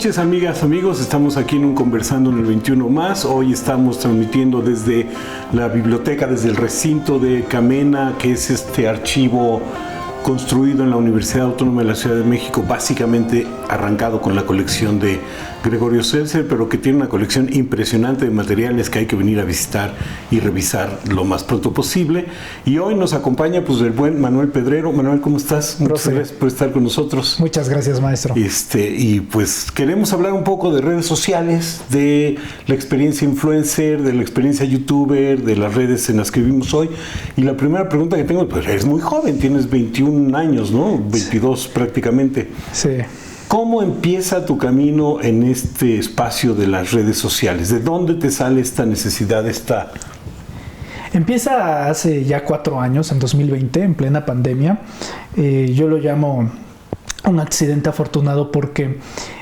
noches, amigas, amigos. Estamos aquí en un Conversando en el 21 más. Hoy estamos transmitiendo desde la biblioteca, desde el recinto de Camena, que es este archivo construido en la Universidad Autónoma de la Ciudad de México, básicamente arrancado con la colección de Gregorio Seltzer, pero que tiene una colección impresionante de materiales que hay que venir a visitar y revisar lo más pronto posible. Y hoy nos acompaña pues el buen Manuel Pedrero. Manuel, ¿cómo estás? Muchas gracias por estar con nosotros. Muchas gracias, maestro. Y pues queremos hablar un poco de redes sociales, de la experiencia influencer, de la experiencia youtuber, de las redes en las que vivimos hoy. Y la primera pregunta que tengo, pues eres muy joven, tienes 21 años, ¿no? 22 prácticamente. Sí. ¿Cómo empieza tu camino en este espacio de las redes sociales? ¿De dónde te sale esta necesidad, Empieza hace ya 4 años, en 2020, en plena pandemia. Yo lo llamo un accidente afortunado porque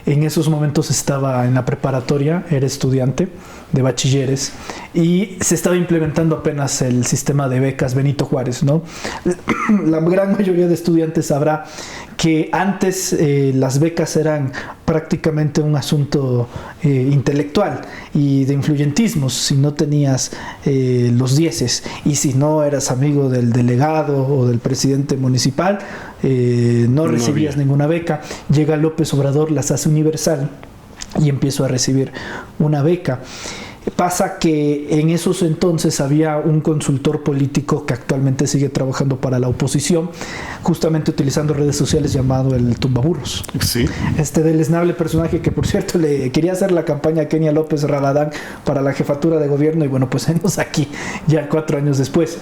en esos momentos estaba en la preparatoria, era estudiante de bachilleres y se estaba implementando apenas el sistema de becas Benito Juárez, ¿no? La gran mayoría de estudiantes sabrá que antes las becas eran prácticamente un asunto intelectual y de influyentismo. Si no tenías los 10 y si no eras amigo del delegado o del presidente municipal, no recibías ninguna beca. Llega López Obrador, las hace universal y empiezo a recibir una beca. Pasa que en esos entonces había un consultor político que actualmente sigue trabajando para la oposición, justamente utilizando redes sociales, llamado el Tumbaburros. Sí. Este deleznable personaje que, por cierto, le quería hacer la campaña a Kenia López Rabadán para la jefatura de gobierno y bueno, pues hemos aquí ya 4 años después.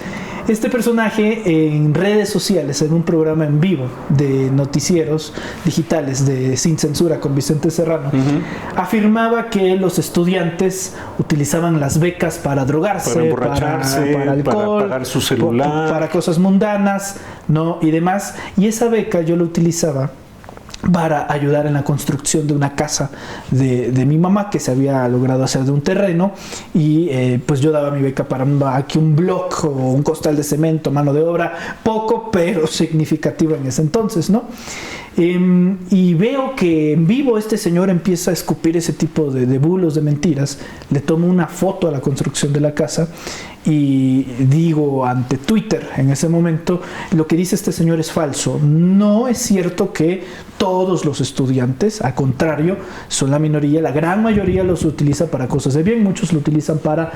Este personaje en redes sociales, en un programa en vivo de noticieros digitales de Sin Censura con Vicente Serrano, afirmaba que los estudiantes utilizaban las becas para drogarse, para emborracharse, para alcohol, para pagar su celular, para cosas mundanas, ¿no? Y demás. Y esa beca yo la utilizaba para ayudar en la construcción de una casa de mi mamá que se había logrado hacer de un terreno y pues yo daba mi beca para aquí un block o un costal de cemento, mano de obra, poco pero significativo en ese entonces, ¿no? Y veo que en vivo este señor empieza a escupir ese tipo de bulos, de mentiras. Le tomo una foto a la construcción de la casa y digo ante Twitter en ese momento, lo que dice este señor es falso. No es cierto que todos los estudiantes, al contrario, son la minoría. La gran mayoría los utiliza para cosas de bien. Muchos lo utilizan para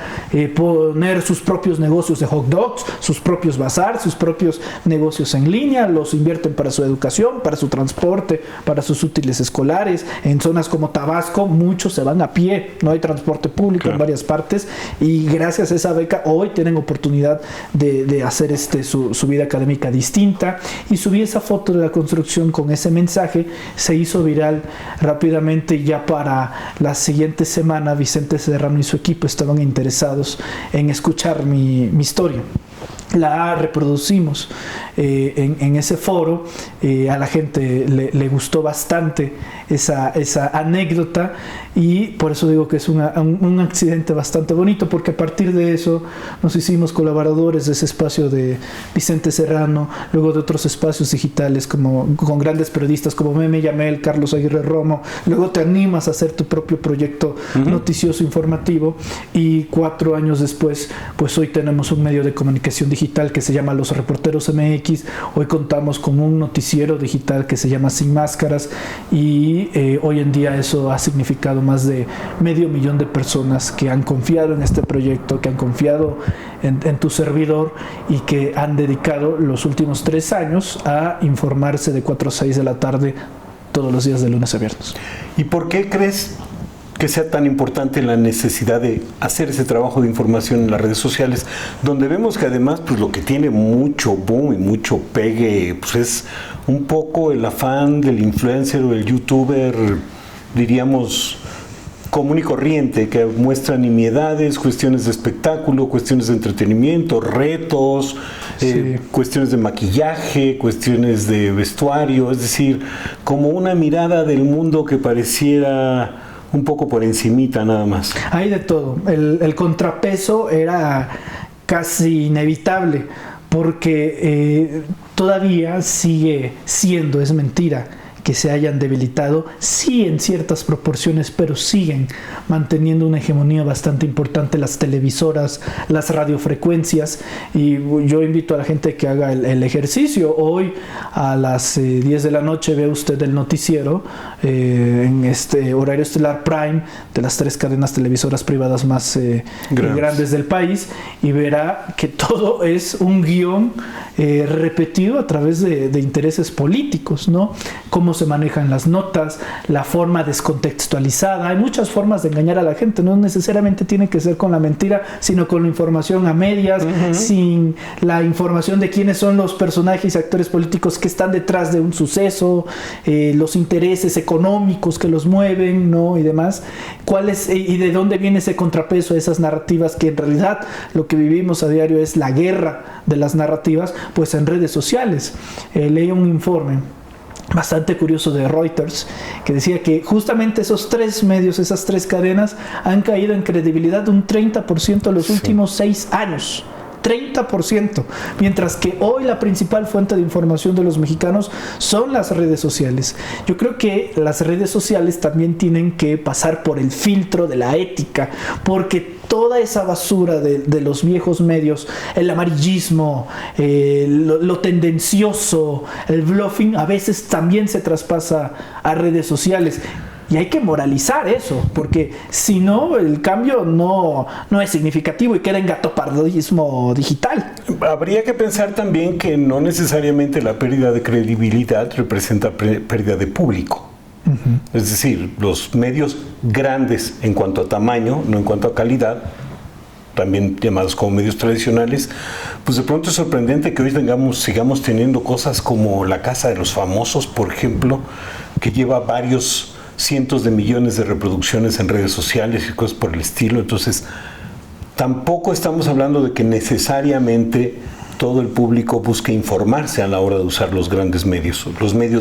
poner sus propios negocios de hot dogs, sus propios bazar, sus propios negocios en línea. Los invierten para su educación, para su transporte, para sus útiles escolares. En zonas como Tabasco, muchos se van a pie. No hay transporte público en varias partes y gracias a esa beca hoy tienen oportunidad de hacer su vida académica distinta. Y subí esa foto de la construcción con ese mensaje. Se hizo viral rápidamente y ya para la siguiente semana Vicente Serrano y su equipo estaban interesados en escuchar mi historia. La reproducimos en ese foro. A la gente le gustó bastante esa anécdota y por eso digo que es un accidente bastante bonito, porque a partir de eso nos hicimos colaboradores de ese espacio de Vicente Serrano, luego de otros espacios digitales con grandes periodistas como Meme Yamel, Carlos Aguirre Romo. Luego te animas a hacer tu propio proyecto noticioso informativo y 4 años después pues hoy tenemos un medio de comunicación digital que se llama Los Reporteros MX. Hoy contamos con un noticiero digital que se llama Sin Máscaras y hoy en día eso ha significado más de 500,000 de personas que han confiado en este proyecto, que han confiado en tu servidor y que han dedicado los últimos 3 años a informarse de 4 a 6 de la tarde todos los días de lunes a viernes. ¿Y por qué crees que sea tan importante la necesidad de hacer ese trabajo de información en las redes sociales, donde vemos que además pues lo que tiene mucho boom y mucho pegue pues es un poco el afán del influencer o el youtuber, diríamos, común y corriente, que muestra nimiedades, cuestiones de espectáculo, cuestiones de entretenimiento, retos, cuestiones de maquillaje, cuestiones de vestuario, es decir, como una mirada del mundo que pareciera un poco por encimita nada más. Hay de todo. El contrapeso era casi inevitable porque todavía sigue siendo, es mentira, que se hayan debilitado, sí en ciertas proporciones, pero siguen manteniendo una hegemonía bastante importante las televisoras, las radiofrecuencias. Y yo invito a la gente que haga el ejercicio. Hoy a las 10 de la noche ve usted el noticiero en este horario estelar prime de las 3 cadenas televisoras privadas más grandes del país, y verá que todo es un guión repetido a través de intereses políticos, ¿no? Cómo se manejan las notas, la forma descontextualizada. Hay muchas formas de engañar a la gente, no necesariamente tiene que ser con la mentira, sino con la información a medias, sin la información de quiénes son los personajes y actores políticos que están detrás de un suceso, los intereses económicos que los mueven, ¿no? Y demás. Y de dónde viene ese contrapeso a esas narrativas, que en realidad lo que vivimos a diario es la guerra de las narrativas, pues en redes sociales. Leí un informe bastante curioso de Reuters que decía que justamente esos 3 medios, esas 3 cadenas han caído en credibilidad un 30% en los últimos 6 años. 30%, mientras que hoy la principal fuente de información de los mexicanos son las redes sociales. Yo creo que las redes sociales también tienen que pasar por el filtro de la ética, porque toda esa basura de los viejos medios, el amarillismo, lo tendencioso, el bluffing, a veces también se traspasa a redes sociales. Y hay que moralizar eso, porque si no, el cambio no es significativo y queda en gatopardismo digital. Habría que pensar también que no necesariamente la pérdida de credibilidad representa pérdida de público. Es decir, los medios grandes en cuanto a tamaño, no en cuanto a calidad, también llamados como medios tradicionales, pues de pronto es sorprendente que hoy sigamos teniendo cosas como La Casa de los Famosos, por ejemplo, que lleva varios cientos de millones de reproducciones en redes sociales y cosas por el estilo. Entonces, tampoco estamos hablando de que necesariamente todo el público busque informarse a la hora de usar los grandes medios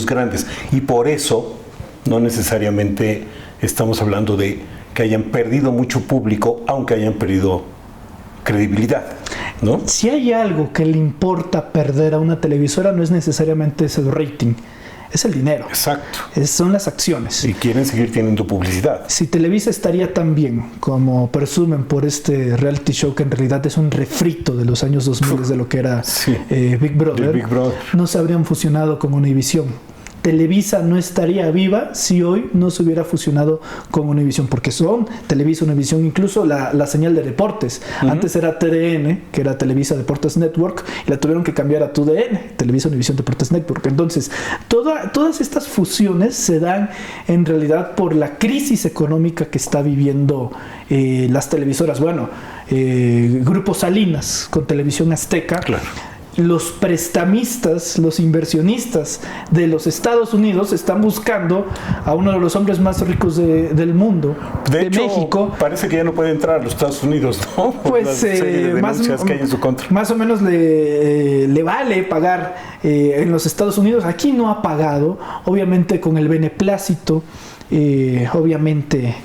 grandes. Y por eso, no necesariamente estamos hablando de que hayan perdido mucho público, aunque hayan perdido credibilidad, ¿no? Si hay algo que le importa perder a una televisora, no es necesariamente ese rating. Es el dinero. Exacto. Son las acciones. Y quieren seguir teniendo publicidad. Si Televisa estaría tan bien como presumen por este reality show, que en realidad es un refrito de los años 2000 de lo que era Big Brother, no se habrían fusionado con Univisión. Televisa no estaría viva si hoy no se hubiera fusionado con Univisión, porque son Televisa, Univisión, incluso la señal de deportes. Antes era TDN, que era Televisa Deportes Network, y la tuvieron que cambiar a TUDN, Televisa Univisión Deportes Network. Entonces, todas estas fusiones se dan en realidad por la crisis económica que está viviendo las televisoras. Bueno, Grupo Salinas con Televisión Azteca. Claro. Los prestamistas, los inversionistas de los Estados Unidos están buscando a uno de los hombres más ricos del mundo, de hecho, México. Parece que ya no puede entrar a los Estados Unidos, ¿no? Pues denuncias que hay en su contra. Más o menos le vale pagar en los Estados Unidos. Aquí no ha pagado, obviamente con el beneplácito, obviamente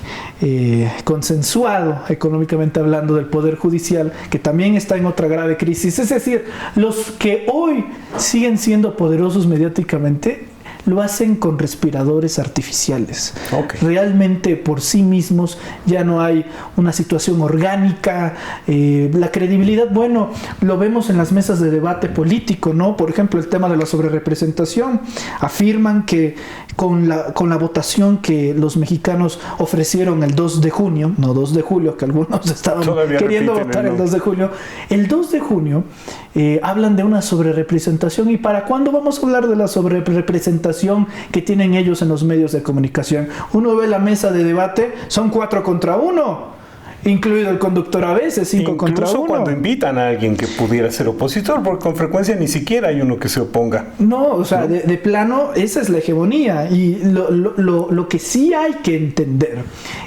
consensuado económicamente hablando del Poder Judicial, que también está en otra grave crisis. Es decir, los que hoy siguen siendo poderosos mediáticamente lo hacen con respiradores artificiales. Okay. Realmente por sí mismos ya no hay una situación orgánica. La credibilidad, bueno, lo vemos en las mesas de debate político, ¿no? Por ejemplo, el tema de la sobrerepresentación. Afirman que con la votación que los mexicanos ofrecieron el 2 de junio, no 2 de julio, que algunos estaban queriendo votar el 2 de junio, el 2 de junio hablan de una sobrerepresentación. ¿Y para cuándo vamos a hablar de la sobrerepresentación que tienen ellos en los medios de comunicación? Uno ve la mesa de debate, son 4 contra 1, incluido el conductor a veces, 5 contra 1. Incluso cuando invitan a alguien que pudiera ser opositor, porque con frecuencia ni siquiera hay uno que se oponga. No, o sea, ¿no? De plano, esa es la hegemonía. Y lo que sí hay que entender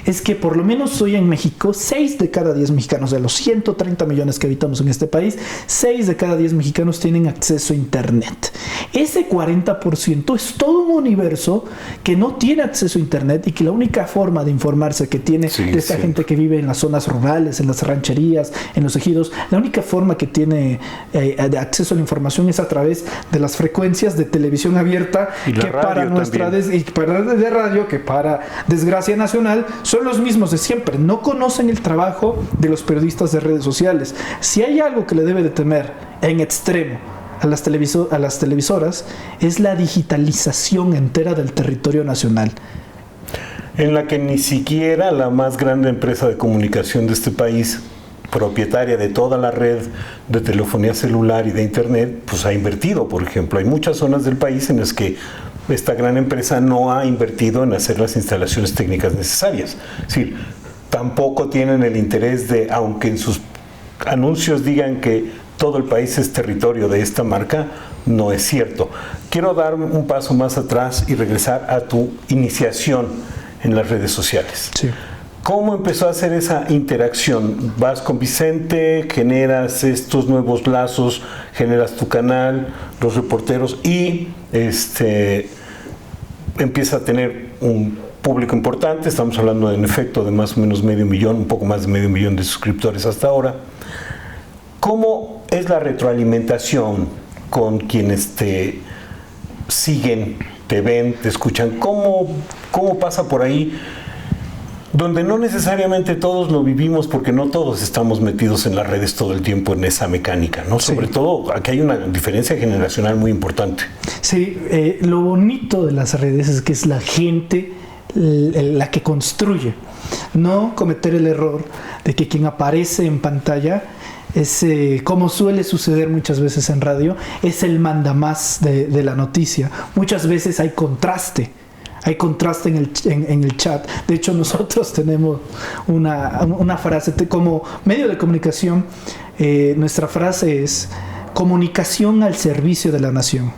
es que por lo menos hoy en México, 6 de cada 10 mexicanos, de los 130 millones que habitamos en este país, 6 de cada 10 mexicanos tienen acceso a Internet. Ese 40% es todo un universo que no tiene acceso a Internet y que la única forma de informarse que tiene de esta gente que vive en las zonas rurales, en las rancherías, en los ejidos. La única forma que tiene de acceso a la información es a través de las frecuencias de televisión abierta, y que para nuestra de radio, que para desgracia nacional, son los mismos de siempre. No conocen el trabajo de los periodistas de redes sociales. Si hay algo que le debe de temer en extremo a las televisoras, es la digitalización entera del territorio nacional, en la que ni siquiera la más grande empresa de comunicación de este país, propietaria de toda la red de telefonía celular y de internet, pues ha invertido. Por ejemplo, hay muchas zonas del país en las que esta gran empresa no ha invertido en hacer las instalaciones técnicas necesarias. Es decir, tampoco tienen el interés de, aunque en sus anuncios digan que todo el país es territorio de esta marca, no es cierto. Quiero dar un paso más atrás y regresar a tu iniciación en las redes sociales. Sí. ¿Cómo empezó a hacer esa interacción? Vas con Vicente, generas estos nuevos lazos, generas tu canal, los reporteros, y empieza a tener un público importante. Estamos hablando en efecto de más o menos 500,000, un poco más de 500,000 de suscriptores hasta ahora. ¿Cómo es la retroalimentación con quienes te siguen, te ven, te escuchan? ¿Cómo pasa por ahí? Donde no necesariamente todos lo vivimos, porque no todos estamos metidos en las redes todo el tiempo en esa mecánica, ¿no? Sí. Sobre todo, aquí hay una diferencia generacional muy importante. Sí, lo bonito de las redes es que es la gente la que construye. No cometer el error de que quien aparece en pantalla es, como suele suceder muchas veces en radio, es el mandamás de la noticia. Muchas veces hay contraste. Hay contraste en el chat. De hecho, nosotros tenemos una frase, como medio de comunicación, nuestra frase es: comunicación al servicio de la nación.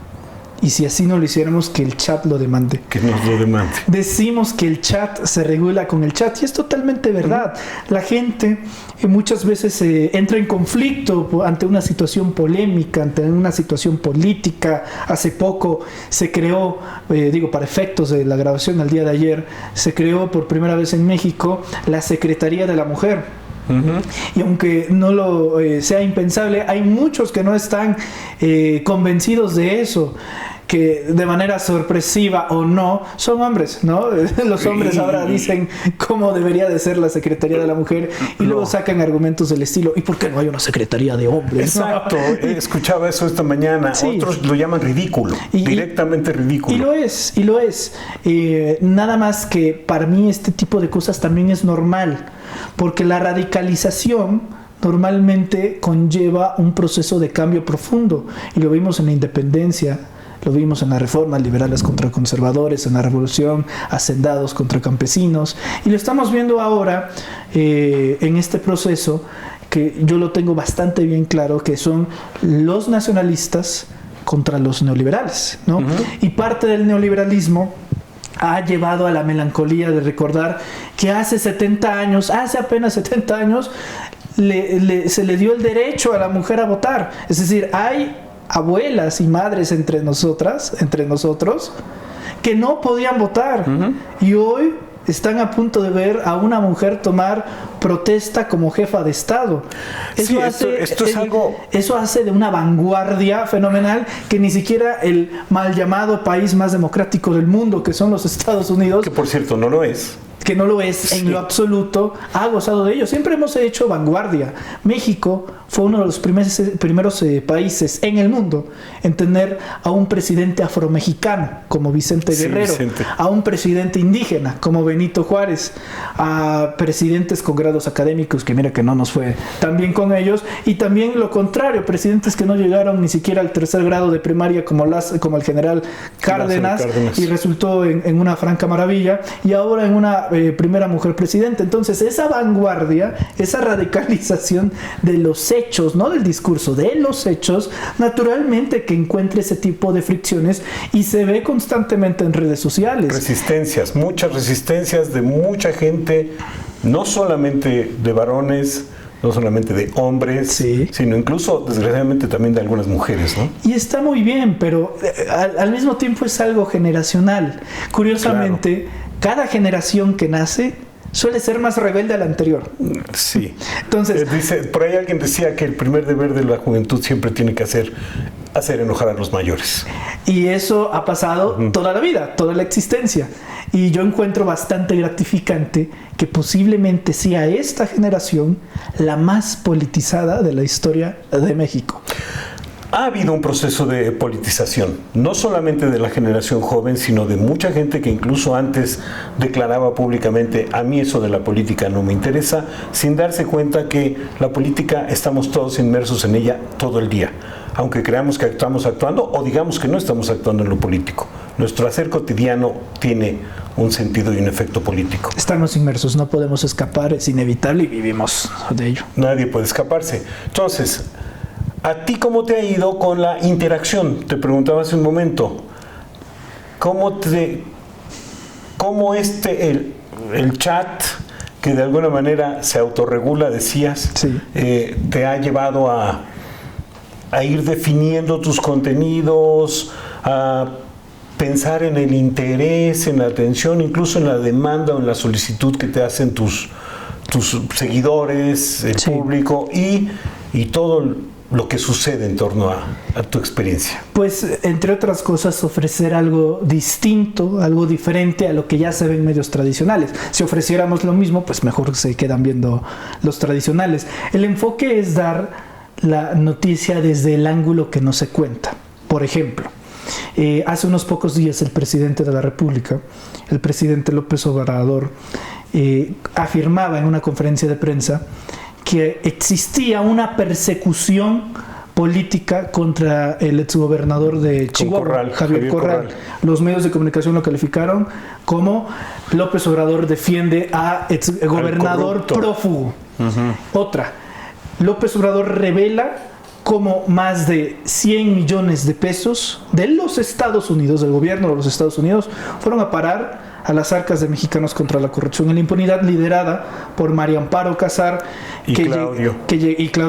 Y si así no lo hiciéramos, que el chat lo demande. Que nos lo demande. Decimos que el chat se regula con el chat, y es totalmente verdad. La gente muchas veces entra en conflicto ante una situación polémica, ante una situación política. Hace poco se creó, para efectos de la grabación al día de ayer, se creó por primera vez en México la Secretaría de la Mujer. Uh-huh. Y aunque no lo sea impensable, hay muchos que no están convencidos de eso, que de manera sorpresiva o no, son hombres, ¿no? Los hombres ahora dicen cómo debería de ser la Secretaría de la Mujer, y luego sacan argumentos del estilo: ¿y por qué no hay una Secretaría de hombres? Exacto, escuchaba eso esta mañana. Sí. Otros lo llaman ridículo, directamente ridículo. Y lo es. Nada más que para mí este tipo de cosas también es normal, porque la radicalización normalmente conlleva un proceso de cambio profundo, y lo vimos en la independencia, lo vimos en la reforma, liberales contra conservadores, en la revolución, hacendados contra campesinos, y lo estamos viendo ahora en este proceso, que yo lo tengo bastante bien claro, que son los nacionalistas contra los neoliberales, ¿no? Uh-huh. Y parte del neoliberalismo ha llevado a la melancolía de recordar que hace apenas 70 años, se le dio el derecho a la mujer a votar. Es decir, hay abuelas y madres entre nosotros, que no podían votar. Uh-huh. Y hoy están a punto de ver a una mujer tomar protesta como jefa de Estado. Eso hace de una vanguardia fenomenal, que ni siquiera el mal llamado país más democrático del mundo, que son los Estados Unidos, que por cierto no lo es, en lo absoluto, ha gozado de ello. Siempre hemos hecho vanguardia. México fue uno de los primeros países en el mundo en tener a un presidente afromexicano como Vicente Guerrero, a un presidente indígena como Benito Juárez, a presidentes con grados académicos, que mira que no nos fue tan bien con ellos, y también lo contrario, presidentes que no llegaron ni siquiera al 3er grado de primaria, como el general Cárdenas, y resultó en una franca maravilla, y ahora en una primera mujer presidenta. Entonces, esa vanguardia, esa radicalización de los hechos, no del discurso, de los hechos, naturalmente que encuentra ese tipo de fricciones, y se ve constantemente en redes sociales. Muchas resistencias de mucha gente, no solamente de varones, no solamente de hombres, sí, sino incluso, desgraciadamente, también de algunas mujeres, ¿no? Y está muy bien, pero al mismo tiempo es algo generacional. Curiosamente, claro, cada generación que nace suele ser más rebelde al anterior. Sí. Entonces, por ahí alguien decía que el primer deber de la juventud siempre tiene que hacer enojar a los mayores. Y eso ha pasado toda la vida, toda la existencia. Y yo encuentro bastante gratificante que posiblemente sea esta generación la más politizada de la historia de México. Ha habido un proceso de politización, no solamente de la generación joven, sino de mucha gente que incluso antes declaraba públicamente: a mí eso de la política no me interesa, sin darse cuenta que la política estamos todos inmersos en ella todo el día, aunque creamos que estamos actuando o digamos que no estamos actuando en lo político. Nuestro hacer cotidiano tiene un sentido y un efecto político. Estamos inmersos, no podemos escapar, es inevitable y vivimos de ello. Nadie puede escaparse. Entonces, ¿a ti cómo te ha ido con la interacción? Te preguntaba hace un momento. ¿Cómo el chat, que de alguna manera se autorregula, decías, sí, te ha llevado a ir definiendo tus contenidos, a pensar en el interés, en la atención, incluso en la demanda o en la solicitud que te hacen tus seguidores, el público y todo lo que sucede en torno a tu experiencia? Pues, entre otras cosas, ofrecer algo distinto, algo diferente a lo que ya se ve en medios tradicionales. Si ofreciéramos lo mismo, pues mejor se quedan viendo los tradicionales. El enfoque es dar la noticia desde el ángulo que no se cuenta. Por ejemplo, hace unos pocos días el presidente de la República, el presidente López Obrador, afirmaba en una conferencia de prensa que existía una persecución política contra el exgobernador de Chihuahua, Javier Corral. Los medios de comunicación lo calificaron como: López Obrador defiende a exgobernador prófugo. Otra, López Obrador revela cómo más de 100 millones de pesos de los Estados Unidos, del gobierno de los Estados Unidos, fueron a parar a las arcas de Mexicanos contra la Corrupción y la Impunidad, liderada por María Amparo Casar y Claudia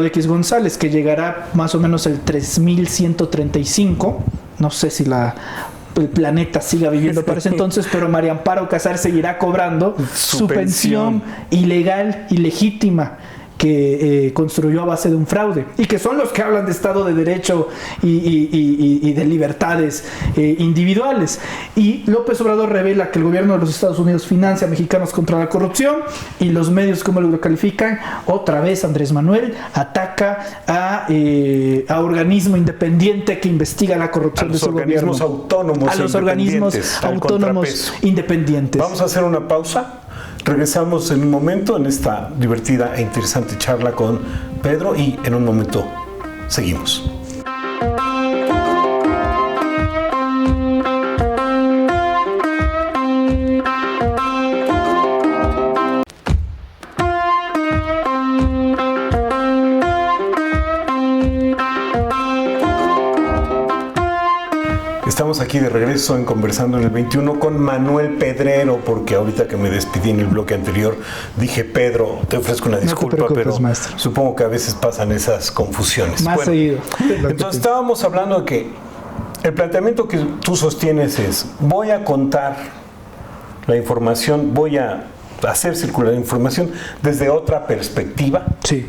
X González, que llegará más o menos el 3.135. No sé si el planeta siga viviendo para ese entonces, pero María Amparo Casar seguirá cobrando su pensión ilegal, ilegítima, que construyó a base de un fraude, y que son los que hablan de Estado de Derecho y de libertades individuales. Y López Obrador revela que el gobierno de los Estados Unidos financia a Mexicanos contra la Corrupción, y los medios, como lo califican, otra vez Andrés Manuel ataca a organismo independiente que investiga la corrupción de su gobierno. A los organismos autónomos independientes. Vamos a hacer una pausa. Regresamos en un momento en esta divertida e interesante charla con Pedro y en un momento seguimos. Estamos aquí de regreso en Conversando en el 21 con Manuel Pedrero, porque ahorita que me despedí en el bloque anterior dije Pedro, te ofrezco una disculpa, pero maestro, supongo que a veces pasan esas confusiones. Más seguido. Entonces estábamos hablando de que el planteamiento que tú sostienes es: voy a contar la información, voy a hacer circular la información desde otra perspectiva, sí,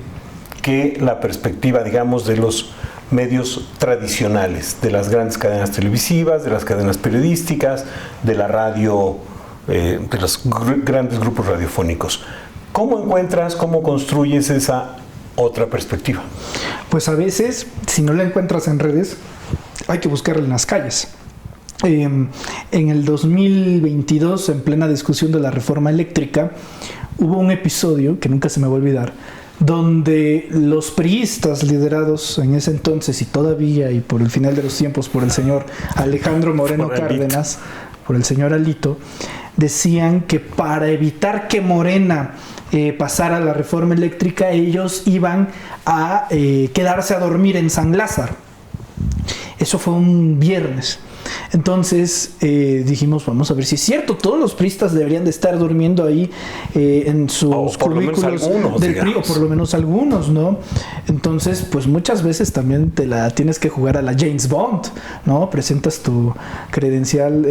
que la perspectiva, digamos, de los medios tradicionales, de las grandes cadenas televisivas, de las cadenas periodísticas, de la radio, de los grandes grupos radiofónicos. ¿Cómo encuentras, cómo construyes esa otra perspectiva? Pues a veces, si no la encuentras en redes, hay que buscarla en las calles. En el 2022, en plena discusión de la reforma eléctrica, hubo un episodio que nunca se me va a olvidar, donde los priistas, liderados en ese entonces y todavía y por el final de los tiempos por el señor Alejandro Moreno Cárdenas, por el señor Alito, decían que para evitar que Morena pasara la reforma eléctrica, ellos iban a quedarse a dormir en San Lázaro. Eso fue un viernes. Entonces dijimos, vamos a ver si es cierto, todos los priistas deberían de estar durmiendo ahí en sus cubículos del PRI, o por lo menos algunos, ¿no? Entonces, pues muchas veces también te la tienes que jugar a la James Bond, ¿no? Presentas tu credencial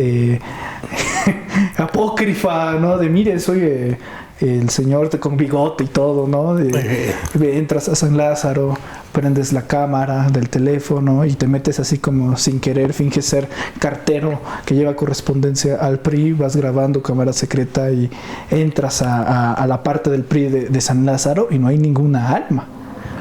apócrifa, ¿no? De mire, soy el señor con bigote y todo, ¿no? Entras a San Lázaro, prendes la cámara del teléfono y te metes así como sin querer, finges ser cartero que lleva correspondencia al PRI, vas grabando cámara secreta y entras a la parte del PRI de San Lázaro y no hay ninguna alma.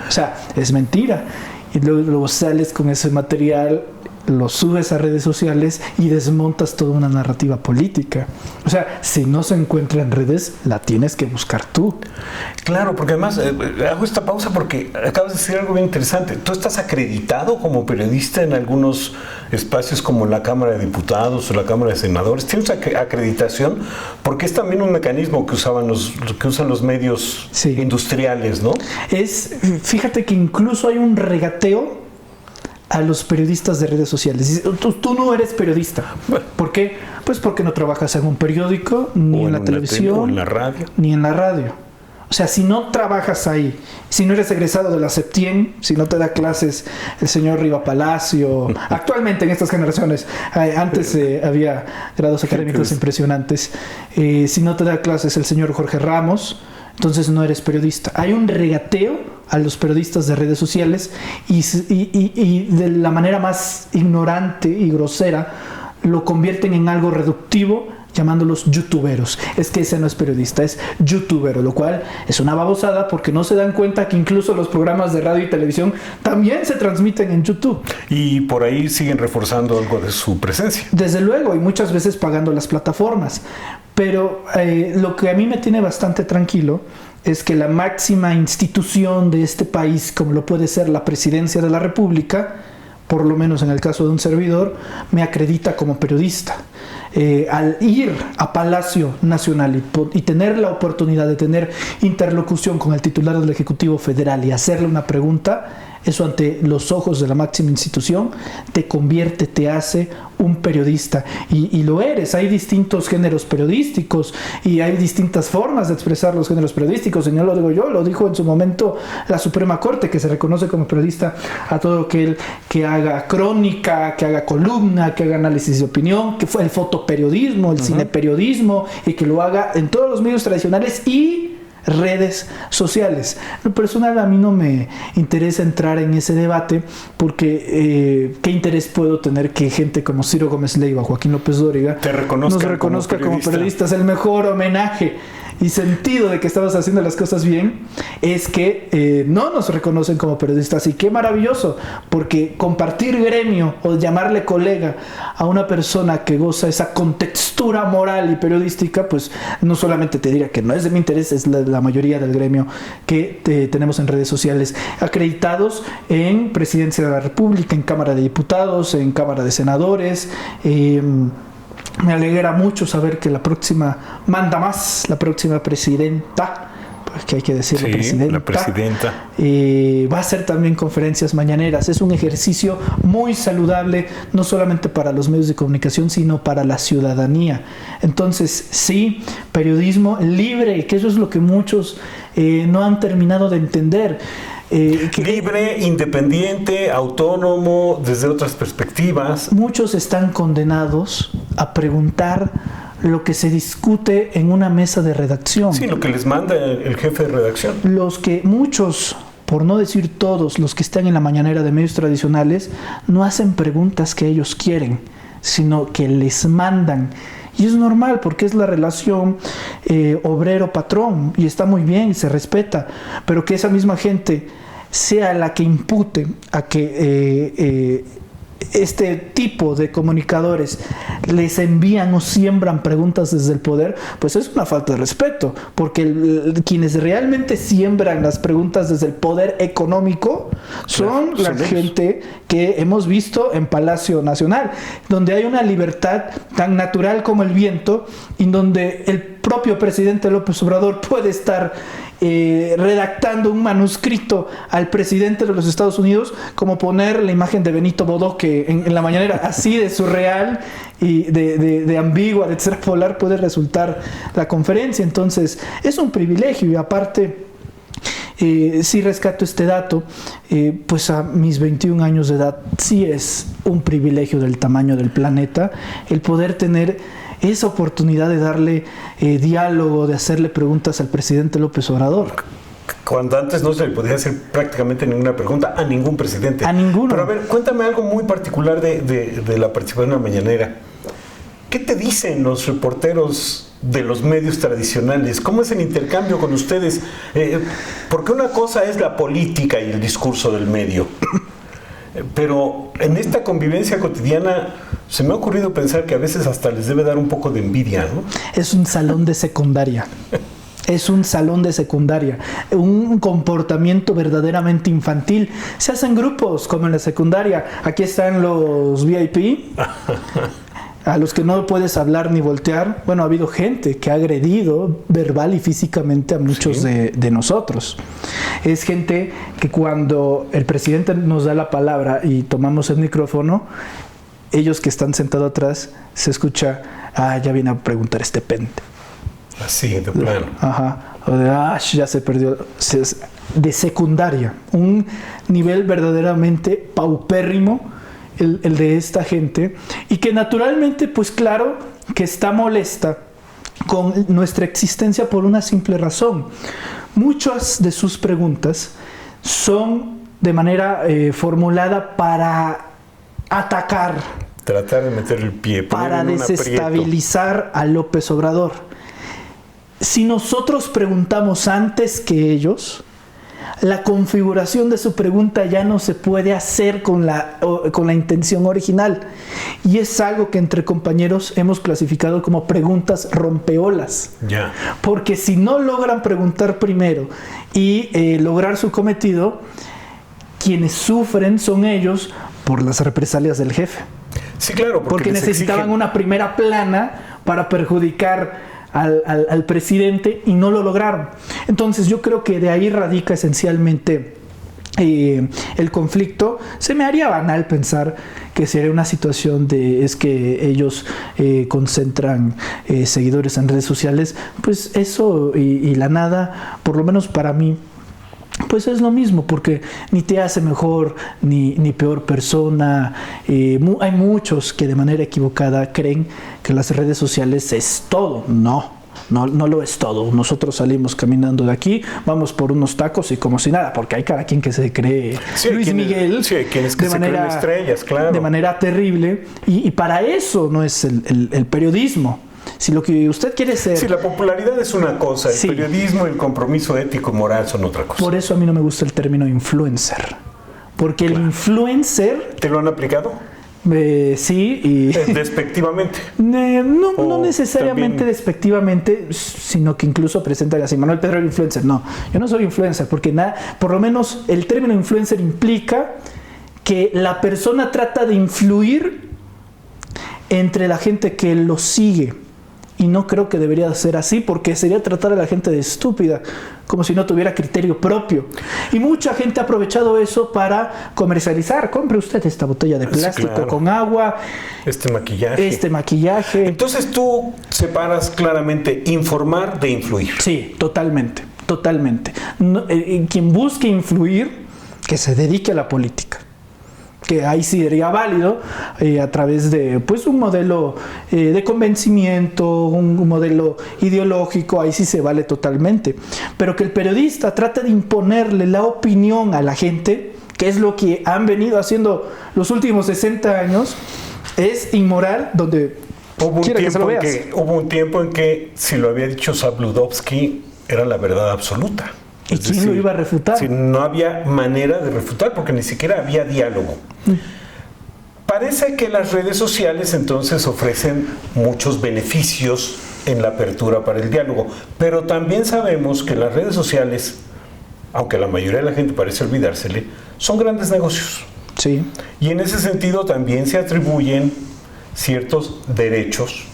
O sea, es mentira. Y luego sales con ese material, lo subes a redes sociales y desmontas toda una narrativa política. O sea, si no se encuentra en redes, la tienes que buscar tú. Claro, porque además hago esta pausa porque acabas de decir algo bien interesante. Tú estás acreditado como periodista en algunos espacios como la Cámara de Diputados o la Cámara de Senadores. ¿Tienes acreditación? Porque es también un mecanismo que usan los medios industriales, ¿no? Fíjate que incluso hay un regateo a los periodistas de redes sociales. Tú no eres periodista. Bueno. ¿Por qué? Pues porque no trabajas en un periódico, ni en la televisión, o en la radio. Ni en la radio. O sea, si no trabajas ahí, si no eres egresado de la Septien, si no te da clases el señor Riva Palacio, actualmente en estas generaciones, antes había grados académicos impresionantes, si no te da clases el señor Jorge Ramos, entonces no eres periodista. Hay un regateo a los periodistas de redes sociales y de la manera más ignorante y grosera lo convierten en algo reductivo, llamándolos youtuberos. Es que ese no es periodista, es youtubero, lo cual es una babosada porque no se dan cuenta que incluso los programas de radio y televisión también se transmiten en YouTube. Y por ahí siguen reforzando algo de su presencia. Desde luego, y muchas veces pagando las plataformas. Pero lo que a mí me tiene bastante tranquilo es que la máxima institución de este país, como lo puede ser la Presidencia de la República, por lo menos en el caso de un servidor, me acredita como periodista. Al ir a Palacio Nacional y tener la oportunidad de tener interlocución con el titular del Ejecutivo Federal y hacerle una pregunta, eso ante los ojos de la máxima institución te convierte, te hace un periodista y lo eres. Hay distintos géneros periodísticos y hay distintas formas de expresar los géneros periodísticos, y no lo digo yo, lo dijo en su momento la Suprema Corte, que se reconoce como periodista a todo aquel que haga crónica, que haga columna, que haga análisis de opinión, que fue el fotoperiodismo, el cineperiodismo, y que lo haga en todos los medios tradicionales y redes sociales. En lo personal, a mí no me interesa entrar en ese debate porque ¿qué interés puedo tener que gente como Ciro Gómez Leiva, Joaquín López Dóriga nos reconozca como periodistas? El mejor homenaje y sentido de que estamos haciendo las cosas bien es que no nos reconocen como periodistas, y qué maravilloso, porque compartir gremio o llamarle colega a una persona que goza esa contextura moral y periodística, pues no solamente te diría que no es de mi interés, es la mayoría del gremio que tenemos en redes sociales, acreditados en Presidencia de la República, en Cámara de Diputados, en Cámara de Senadores. Me alegra mucho saber que la próxima manda más, la próxima presidenta, pues que hay que decirlo, la presidenta, va a hacer también conferencias mañaneras. Es un ejercicio muy saludable, no solamente para los medios de comunicación, sino para la ciudadanía. Entonces, sí, periodismo libre, que eso es lo que muchos no han terminado de entender. Libre, independiente, autónomo, desde otras perspectivas. Muchos están condenados a preguntar lo que se discute en una mesa de redacción. Sí, lo que les manda el jefe de redacción. Muchos, por no decir todos, los que están en la mañanera de medios tradicionales, no hacen preguntas que ellos quieren, sino que les mandan. Y es normal, porque es la relación obrero-patrón, y está muy bien y se respeta, pero que esa misma gente sea la que impute a que este tipo de comunicadores les envían o siembran preguntas desde el poder, pues es una falta de respeto, porque quienes realmente siembran las preguntas desde el poder económico son la gente que hemos visto en Palacio Nacional, donde hay una libertad tan natural como el viento, y donde el propio presidente López Obrador puede estar redactando un manuscrito al presidente de los Estados Unidos, como poner la imagen de Benito Bodoque en la mañanera, así de surreal y de ambigua, de extrapolar puede resultar la conferencia. Entonces es un privilegio, y aparte sí rescato este dato, pues a mis 21 años de edad sí es un privilegio del tamaño del planeta el poder tener esa oportunidad de darle diálogo, de hacerle preguntas al presidente López Obrador. Cuando antes no se le podía hacer prácticamente ninguna pregunta a ningún presidente. A ninguno. Pero a ver, cuéntame algo muy particular de la participación en la mañanera. ¿Qué te dicen los reporteros de los medios tradicionales? ¿Cómo es el intercambio con ustedes? Porque una cosa es la política y el discurso del medio. Pero en esta convivencia cotidiana se me ha ocurrido pensar que a veces hasta les debe dar un poco de envidia, ¿no? Es un salón de secundaria. Es un salón de secundaria, un comportamiento verdaderamente infantil. Se hacen grupos como en la secundaria. Aquí están los VIP, a los que no puedes hablar ni voltear. Bueno, ha habido gente que ha agredido verbal y físicamente a muchos de nosotros. Es gente que cuando el presidente nos da la palabra y tomamos el micrófono, ellos que están sentados atrás, se escucha, ya viene a preguntar este pente. Así, de plano. Ajá. O de, ya se perdió. De secundaria. Un nivel verdaderamente paupérrimo el de esta gente. Y que naturalmente, pues claro, que está molesta con nuestra existencia por una simple razón. Muchas de sus preguntas son de manera formulada para atacar. Tratar de meter el pie. Para desestabilizar a López Obrador. Si nosotros preguntamos antes que ellos, la configuración de su pregunta ya no se puede hacer con la intención original. Y es algo que entre compañeros hemos clasificado como preguntas rompeolas. Ya. Porque si no logran preguntar primero y lograr su cometido, quienes sufren son ellos por las represalias del jefe. Sí, claro. Porque necesitaban una primera plana para perjudicar al presidente y no lo lograron. Entonces yo creo que de ahí radica esencialmente el conflicto. Se me haría banal pensar que sería una situación es que ellos concentran seguidores en redes sociales. Pues eso y la nada, por lo menos para mí, pues es lo mismo, porque ni te hace mejor ni peor persona. Hay muchos que de manera equivocada creen que las redes sociales es todo. No lo es todo. Nosotros salimos caminando de aquí, vamos por unos tacos y como si nada, porque hay cada quien que se cree Luis Miguel, sí, hay quienes que se creen estrellas, claro. De manera terrible, y para eso no es el periodismo. Si lo que usted quiere ser... Sí, la popularidad es una cosa, el periodismo y el compromiso ético y moral son otra cosa. Por eso a mí no me gusta el término influencer. Porque el influencer... ¿Te lo han aplicado? Sí. Y ¿Despectivamente? No necesariamente también despectivamente, sino que incluso presentan así, Manuel Pedro el influencer. No, yo no soy influencer, porque por lo menos el término influencer implica que la persona trata de influir entre la gente que lo sigue. Y no creo que debería ser así, porque sería tratar a la gente de estúpida, como si no tuviera criterio propio. Y mucha gente ha aprovechado eso para comercializar. Compre usted esta botella de plástico, claro, con agua. Este maquillaje. Entonces tú separas claramente informar de influir. Sí, totalmente. Quien busque influir, que se dedique a la política. Que ahí sí sería válido a través de pues un modelo de convencimiento, un modelo ideológico, ahí sí se vale totalmente. Pero que el periodista trate de imponerle la opinión a la gente, que es lo que han venido haciendo los últimos 60 años, es inmoral, donde hubo un tiempo en que si lo había dicho Zabludovsky era la verdad absoluta. ¿Y quién lo iba a refutar? Si no había manera de refutar, porque ni siquiera había diálogo. Parece que las redes sociales entonces ofrecen muchos beneficios en la apertura para el diálogo, pero también sabemos que las redes sociales, aunque la mayoría de la gente parece olvidársele, son grandes negocios. Sí. Y en ese sentido también se atribuyen ciertos derechos,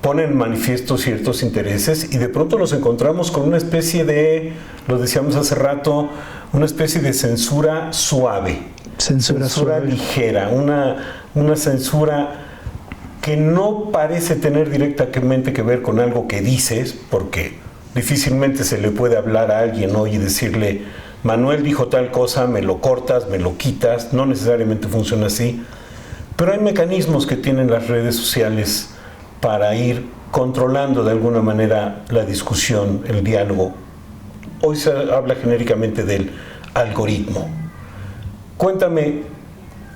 ponen en manifiesto ciertos intereses y de pronto nos encontramos con una especie de, lo decíamos hace rato, una especie de censura suave. Censura suave. Ligera, una censura que no parece tener directamente que ver con algo que dices, porque difícilmente se le puede hablar a alguien hoy y decirle, Manuel dijo tal cosa, me lo cortas, me lo quitas, no necesariamente funciona así, pero hay mecanismos que tienen las redes sociales para ir controlando de alguna manera la discusión, el diálogo. Hoy se habla genéricamente del algoritmo. Cuéntame,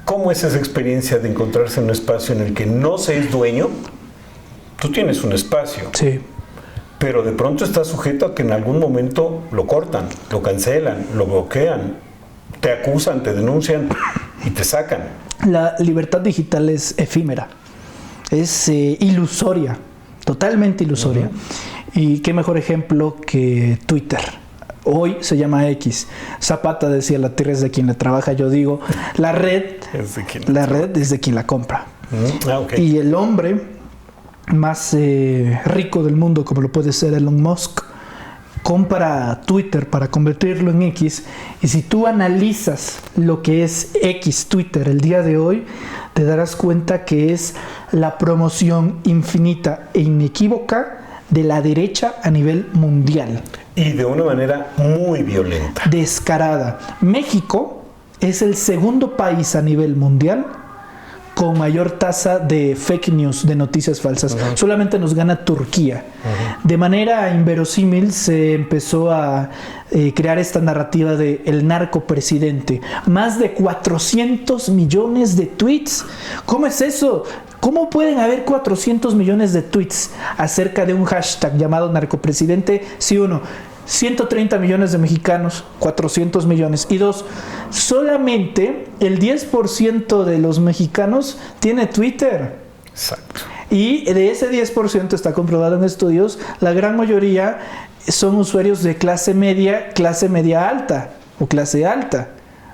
¿cómo es esa experiencia de encontrarse en un espacio en el que no se es dueño? Tú tienes un espacio, Sí. pero de pronto estás sujeto a que en algún momento lo cortan, lo cancelan, lo bloquean, te acusan, te denuncian y te sacan. La libertad digital es efímera, es ilusoria, totalmente ilusoria. Y qué mejor ejemplo que Twitter. Hoy se llama X. Zapata decía, la tierra es de quien la trabaja. Yo digo, la red es de quien la compra. Okay. Y el hombre más rico del mundo, como lo puede ser Elon Musk, compra Twitter para convertirlo en X. Y si tú analizas lo que es X, Twitter, el día de hoy, te darás cuenta que es la promoción infinita e inequívoca de la derecha a nivel mundial. Y de una manera muy violenta. Descarada. México es el segundo país a nivel mundial con mayor tasa de fake news, de noticias falsas. Solamente nos gana Turquía. De manera inverosímil se empezó a crear esta narrativa de el narcopresidente. Más de 400 millones de tweets. ¿Cómo es eso? ¿Cómo pueden haber 400 millones de tweets acerca de un hashtag llamado narcopresidente? Sí, uno, 130 millones de mexicanos, 400 millones. Y dos, solamente el 10% de los mexicanos tiene Twitter. Exacto. Y de ese 10% está comprobado en estudios, la gran mayoría son usuarios de clase media alta o clase alta.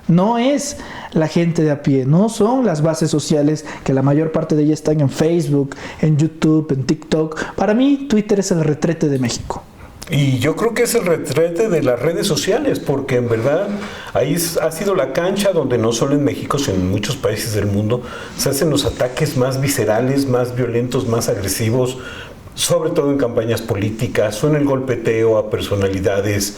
No es la gente de a pie, no son las bases sociales, que la mayor parte de ellas están en Facebook, en YouTube, en TikTok. Para mí, Twitter es el retrete de México. Y yo creo que es el retrete de las redes sociales, porque en verdad ahí ha sido la cancha donde no solo en México, sino en muchos países del mundo se hacen los ataques más viscerales, más violentos, más agresivos, sobre todo en campañas políticas o en el golpeteo a personalidades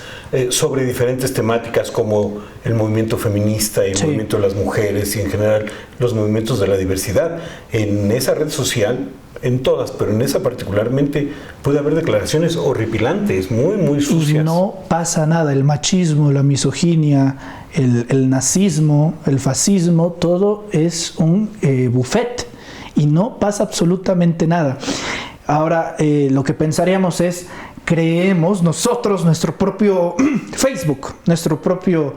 sobre diferentes temáticas como el movimiento feminista y el movimiento de las mujeres y en general los movimientos de la diversidad. En esa red social, en todas, pero en esa particularmente, puede haber declaraciones horripilantes, muy, muy sucias. Y no pasa nada. El machismo, la misoginia, el nazismo, el fascismo, todo es un buffet y no pasa absolutamente nada. Ahora, lo que pensaríamos es, creemos nosotros nuestro propio Facebook, nuestro propio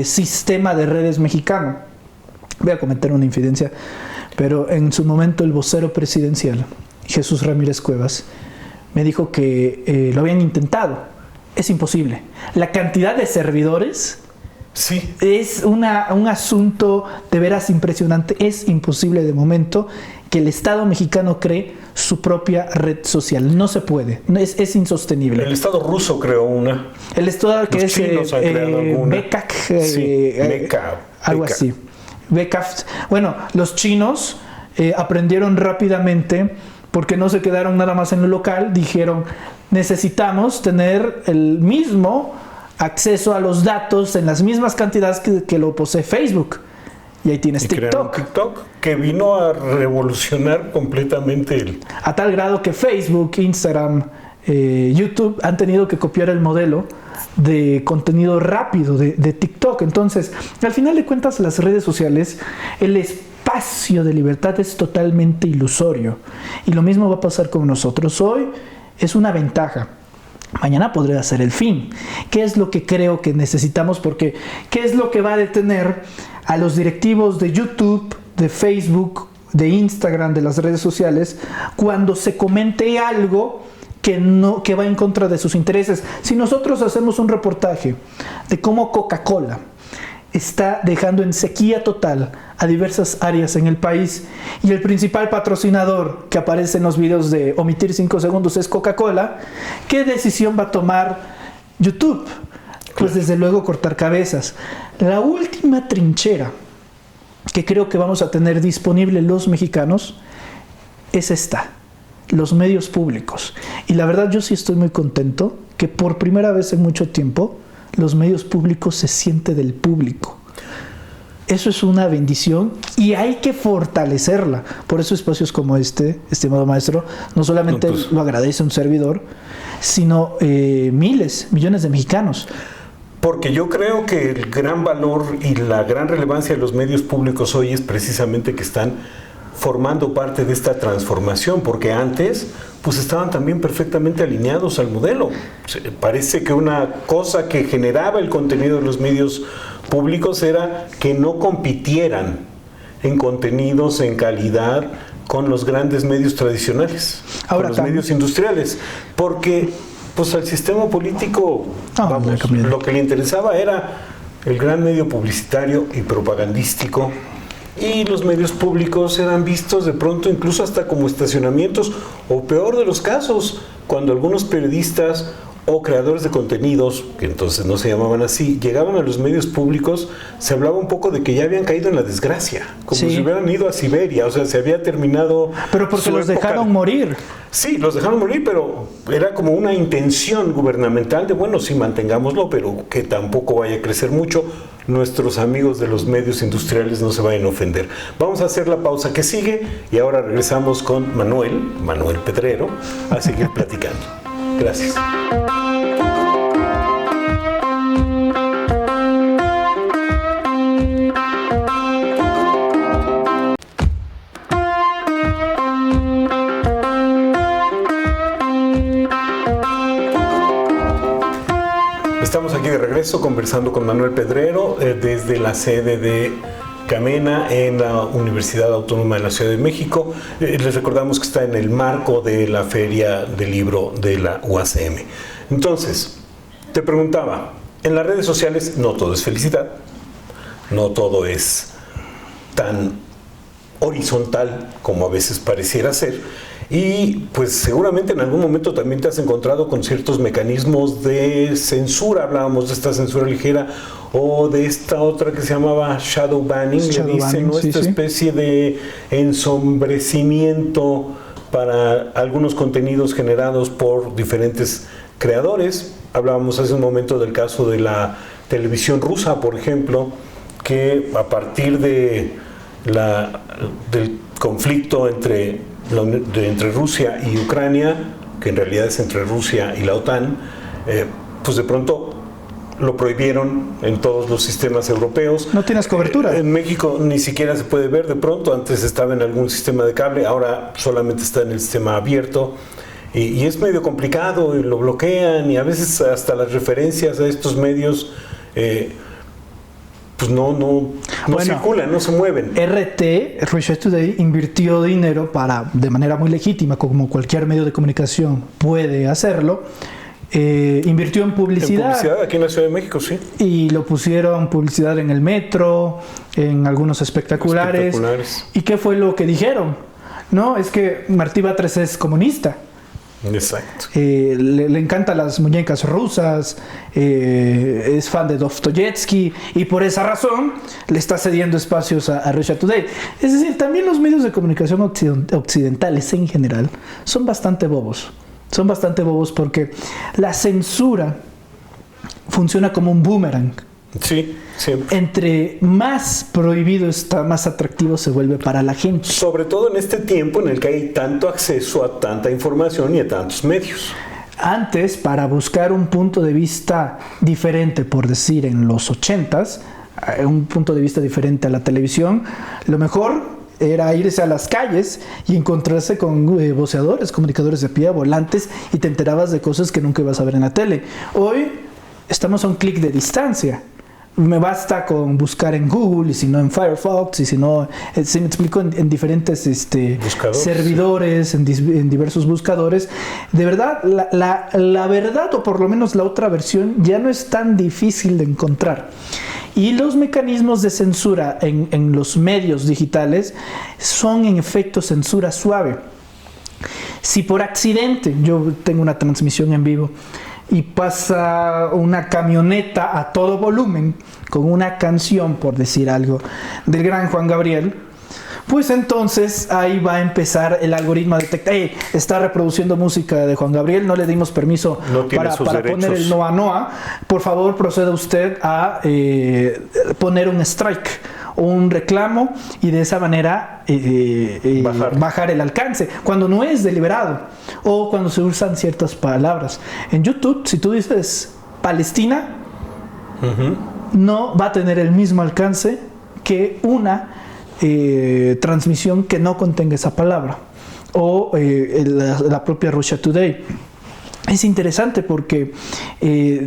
sistema de redes mexicano. Voy a cometer una infidencia, pero en su momento el vocero presidencial, Jesús Ramírez Cuevas, me dijo que lo habían intentado. Es imposible. La cantidad de servidores sí, es un asunto de veras impresionante. Es imposible de momento que el Estado mexicano cree su propia red social. No se puede. Es insostenible. El Estado ruso creó una. El Estado que Los chinos han creado alguna. BECAC, Beca. algo así. BECAF. Bueno, los chinos aprendieron rápidamente porque no se quedaron nada más en lo local. Dijeron, necesitamos tener el mismo acceso a los datos en las mismas cantidades que lo posee Facebook. Y ahí tienes TikTok. TikTok que vino a revolucionar completamente a tal grado que Facebook, Instagram, YouTube han tenido que copiar el modelo de contenido rápido de TikTok. Entonces, al final de cuentas, las redes sociales, el espacio de libertad es totalmente ilusorio. Y lo mismo va a pasar con nosotros. Hoy es una ventaja. Mañana podría ser el fin. ¿Qué es lo que creo que necesitamos? Porque ¿qué es lo que va a detener a los directivos de YouTube, de Facebook, de Instagram, de las redes sociales, cuando se comente algo que va en contra de sus intereses? Si nosotros hacemos un reportaje de cómo Coca-Cola está dejando en sequía total a diversas áreas en el país y el principal patrocinador que aparece en los videos de omitir 5 segundos es Coca-Cola, ¿qué decisión va a tomar YouTube? Pues desde luego cortar cabezas. La última trinchera que creo que vamos a tener disponible los mexicanos es esta: los medios públicos. Y la verdad, yo sí estoy muy contento que por primera vez en mucho tiempo los medios públicos se sienten del público. eso es una bendición y hay que fortalecerla. Por eso espacios como este, estimado maestro, no solamente lo agradece un servidor, sino miles, millones de mexicanos. Porque yo creo que el gran valor y la gran relevancia de los medios públicos hoy es precisamente que están formando parte de esta transformación, porque antes pues estaban también perfectamente alineados al modelo. Parece que una cosa que generaba el contenido de los medios públicos era que no compitieran en contenidos, en calidad, con los grandes medios tradicionales, con los medios industriales, porque pues al sistema político, lo que le interesaba era el gran medio publicitario y propagandístico, y los medios públicos eran vistos de pronto incluso hasta como estacionamientos, o peor de los casos, cuando algunos periodistas o creadores de contenidos, que entonces no se llamaban así, llegaban a los medios públicos, se hablaba un poco de que ya habían caído en la desgracia, como si hubieran ido a Siberia, o sea, se había terminado. Pero porque los dejaron morir. Sí, los dejaron morir, pero era como una intención gubernamental de, bueno, sí, mantengámoslo, pero que tampoco vaya a crecer mucho. Nuestros amigos de los medios industriales no se vayan a ofender. Vamos a hacer la pausa que sigue y ahora regresamos con Manuel Pedrero, a seguir platicando. Gracias. Estamos aquí de regreso conversando con Manuel Pedrero desde la sede de Camena en la Universidad Autónoma de la Ciudad de México. Les recordamos que está en el marco de la Feria del Libro de la UACM. Entonces, te preguntaba, en las redes sociales no todo es felicidad, no todo es tan horizontal como a veces pareciera ser. Y pues seguramente en algún momento también te has encontrado con ciertos mecanismos de censura. Hablábamos de esta censura ligera o de esta otra que se llamaba shadow banning, le dicen, ¿no? Esta especie de ensombrecimiento para algunos contenidos generados por diferentes creadores. Hablábamos hace un momento del caso de la televisión rusa, por ejemplo, que a partir de del conflicto entre Rusia y Ucrania, que en realidad es entre Rusia y la OTAN, pues de pronto lo prohibieron en todos los sistemas europeos. No tienes cobertura. En México ni siquiera se puede ver de pronto, antes estaba en algún sistema de cable, ahora solamente está en el sistema abierto. Y es medio complicado, y lo bloquean, y a veces hasta las referencias a estos medios pues no circulan, no se mueven. Russia Today, invirtió dinero de manera muy legítima, como cualquier medio de comunicación puede hacerlo, invirtió en publicidad. En publicidad aquí en la Ciudad de México, sí. Y lo pusieron publicidad en el metro, en algunos espectaculares. ¿Y qué fue lo que dijeron? No, es que Martí Batres es comunista. Exacto. Le encantan las muñecas rusas, es fan de Dostoyevsky y por esa razón le está cediendo espacios a Russia Today. Es decir, también los medios de comunicación occidentales en general son bastante bobos. Son bastante bobos porque la censura funciona como un boomerang. Sí, siempre. Entre más prohibido está, más atractivo se vuelve para la gente. Sobre todo en este tiempo en el que hay tanto acceso a tanta información y a tantos medios. Antes, para buscar un punto de vista diferente, por decir en los 80s, un punto de vista diferente a la televisión, lo mejor era irse a las calles y encontrarse con voceadores, comunicadores de pie, volantes, y te enterabas de cosas que nunca ibas a ver en la tele. Hoy estamos a un clic de distancia. Me basta con buscar en Google, y si no en Firefox, y si no, se me explico, en diferentes servidores, sí. en diversos buscadores. De verdad, la verdad, o por lo menos la otra versión, ya no es tan difícil de encontrar. Y los mecanismos de censura en los medios digitales son en efecto censura suave. Si por accidente yo tengo una transmisión en vivo y pasa una camioneta a todo volumen con una canción, por decir algo, del gran Juan Gabriel, pues entonces ahí va a empezar el algoritmo a detectar, está reproduciendo música de Juan Gabriel, no le dimos permiso para poner el Noa Noa, por favor proceda usted a poner un strike un reclamo y de esa manera bajar el alcance, cuando no es deliberado o cuando se usan ciertas palabras. En YouTube, si tú dices Palestina, no va a tener el mismo alcance que una transmisión que no contenga esa palabra, o la propia Russia Today. Es interesante porque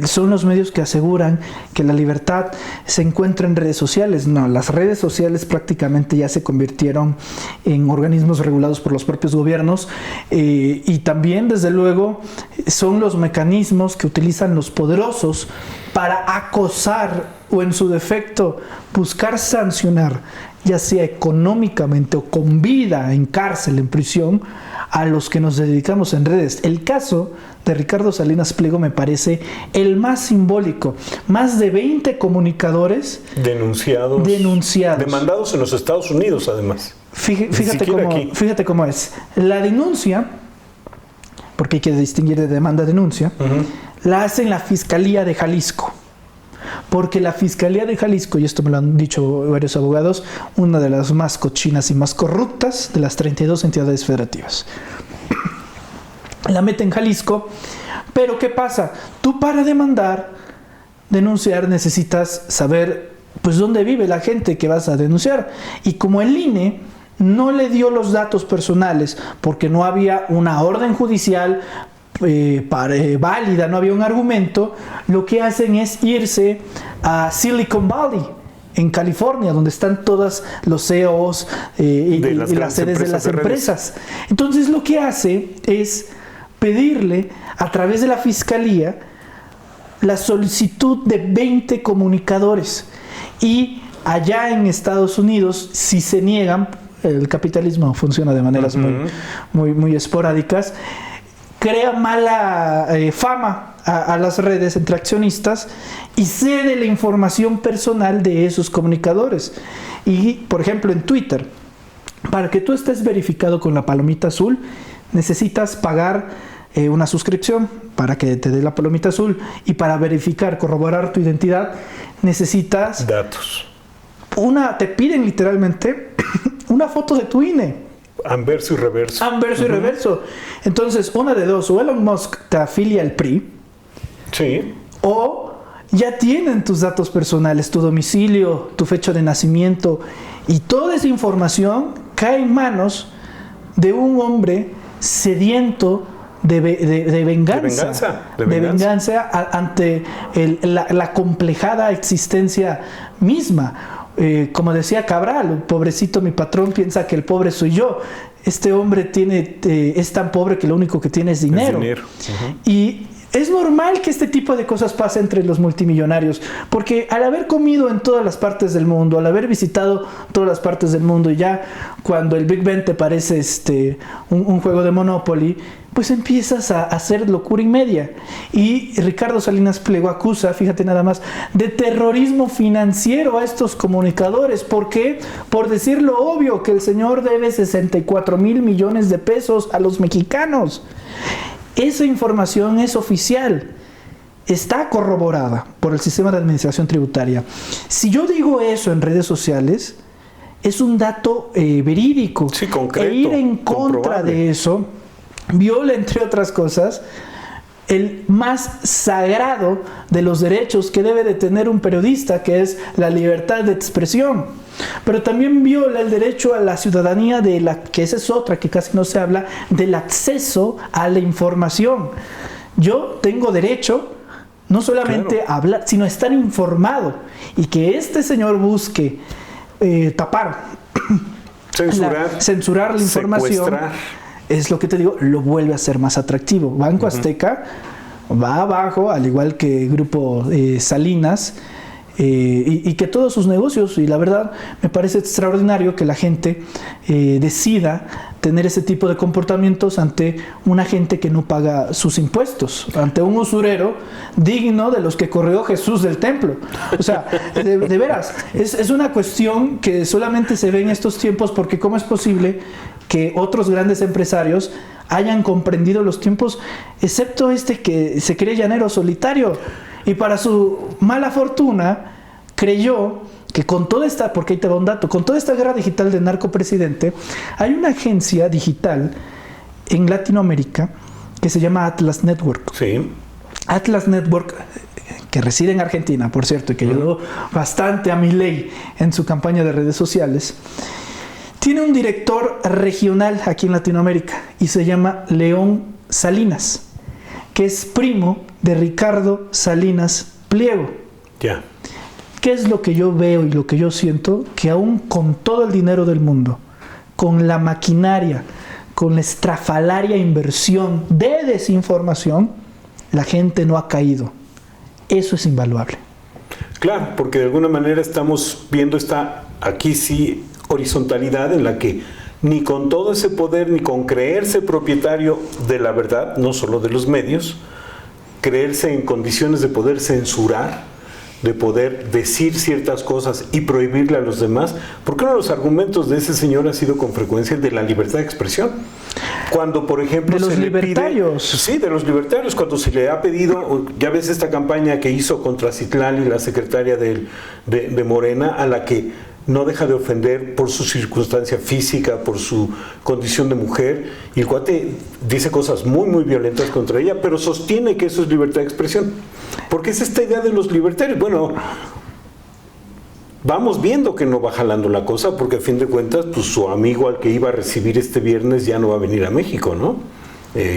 son los medios que aseguran que la libertad se encuentra en redes sociales. No, las redes sociales prácticamente ya se convirtieron en organismos regulados por los propios gobiernos, y también, desde luego, son los mecanismos que utilizan los poderosos para acosar o, en su defecto, buscar sancionar, ya sea económicamente o con vida en cárcel, en prisión, a los que nos dedicamos en redes. El caso de Ricardo Salinas Pliego me parece el más simbólico. Más de 20 comunicadores denunciados, demandados en los Estados Unidos, además. Fíjate cómo es. La denuncia, porque hay que distinguir de demanda-denuncia, la hace en la Fiscalía de Jalisco. Porque la Fiscalía de Jalisco, y esto me lo han dicho varios abogados, una de las más cochinas y más corruptas de las 32 entidades federativas. La mete en Jalisco, pero ¿qué pasa? Tú, para denunciar, necesitas saber pues dónde vive la gente que vas a denunciar. Y como el INE no le dio los datos personales porque no había una orden judicial válida, no había un argumento, lo que hacen es irse a Silicon Valley, en California, donde están todos los CEOs y las sedes de las empresas. Entonces lo que hace es pedirle a través de la Fiscalía la solicitud de 20 comunicadores, y allá en Estados Unidos, si se niegan, el capitalismo funciona de maneras muy esporádicas, crea mala fama a las redes entre accionistas y cede la información personal de esos comunicadores. Y, por ejemplo, en Twitter, para que tú estés verificado con la palomita azul, necesitas pagar una suscripción para que te dé la palomita azul, y para verificar, corroborar tu identidad, necesitas datos. Te piden literalmente una foto de tu INE. Anverso y reverso. Anverso y reverso. Entonces, una de dos: o Elon Musk te afilia al PRI, sí, o ya tienen tus datos personales, tu domicilio, tu fecha de nacimiento, y toda esa información cae en manos de un hombre sediento de venganza ante la complejada existencia misma. Como decía Cabral, pobrecito mi patrón, piensa que el pobre soy yo. Este hombre es tan pobre que lo único que tiene es dinero. Y es normal que este tipo de cosas pase entre los multimillonarios, porque al haber comido en todas las partes del mundo, al haber visitado todas las partes del mundo, y ya cuando el Big Ben te parece un juego de Monopoly, pues empiezas a hacer locura y media. Y Ricardo Salinas Pliego acusa, fíjate nada más, de terrorismo financiero a estos comunicadores. ¿Por qué? Por decir lo obvio, que el señor debe 64,000 millones de pesos a los mexicanos. Esa información es oficial, está corroborada por el sistema de administración tributaria. Si yo digo eso en redes sociales, es un dato verídico. Sí, concreto, e ir en contra de eso viola, entre otras cosas, el más sagrado de los derechos que debe de tener un periodista, que es la libertad de expresión. Pero también viola el derecho a la ciudadanía, que esa es otra que casi no se habla, del acceso a la información. Yo tengo derecho no solamente a hablar, sino a estar informado, y que este señor busque tapar, censurar la información, secuestrar. Es lo que te digo, lo vuelve a ser más atractivo. Banco Azteca va abajo, al igual que Grupo Salinas, y que todos sus negocios, y la verdad me parece extraordinario que la gente decida tener ese tipo de comportamientos ante una gente que no paga sus impuestos, ante un usurero digno de los que corrió Jesús del templo. O sea, de veras, es una cuestión que solamente se ve en estos tiempos, porque ¿cómo es posible que otros grandes empresarios hayan comprendido los tiempos, excepto que se cree llanero solitario? Y para su mala fortuna, creyó que con toda esta, porque ahí te va un dato, con toda esta guerra digital de narcopresidente, hay una agencia digital en Latinoamérica que se llama Atlas Network. Sí. Atlas Network, que reside en Argentina, por cierto, y que ayudó bastante a Milei en su campaña de redes sociales, tiene un director regional aquí en Latinoamérica y se llama León Salinas, que es primo de Ricardo Salinas Pliego. Ya. ¿Qué es lo que yo veo y lo que yo siento? Que aún con todo el dinero del mundo, con la maquinaria, con la estrafalaria inversión de desinformación, la gente no ha caído. Eso es invaluable. Claro, porque de alguna manera estamos viendo aquí sí, horizontalidad en la que ni con todo ese poder, ni con creerse propietario de la verdad, no solo de los medios, creerse en condiciones de poder censurar, de poder decir ciertas cosas y prohibirle a los demás, porque uno de los argumentos de ese señor ha sido con frecuencia el de la libertad de expresión. Cuando, por ejemplo, de los libertarios. Sí, de los libertarios, cuando se le ha pedido, ya ves esta campaña que hizo contra Citlali, la secretaria de Morena, a la que no deja de ofender por su circunstancia física, por su condición de mujer, y el cuate dice cosas muy, muy violentas contra ella, pero sostiene que eso es libertad de expresión. Porque es esta idea de los libertarios. Bueno, vamos viendo que no va jalando la cosa, porque a fin de cuentas, pues su amigo al que iba a recibir este viernes ya no va a venir a México, ¿no?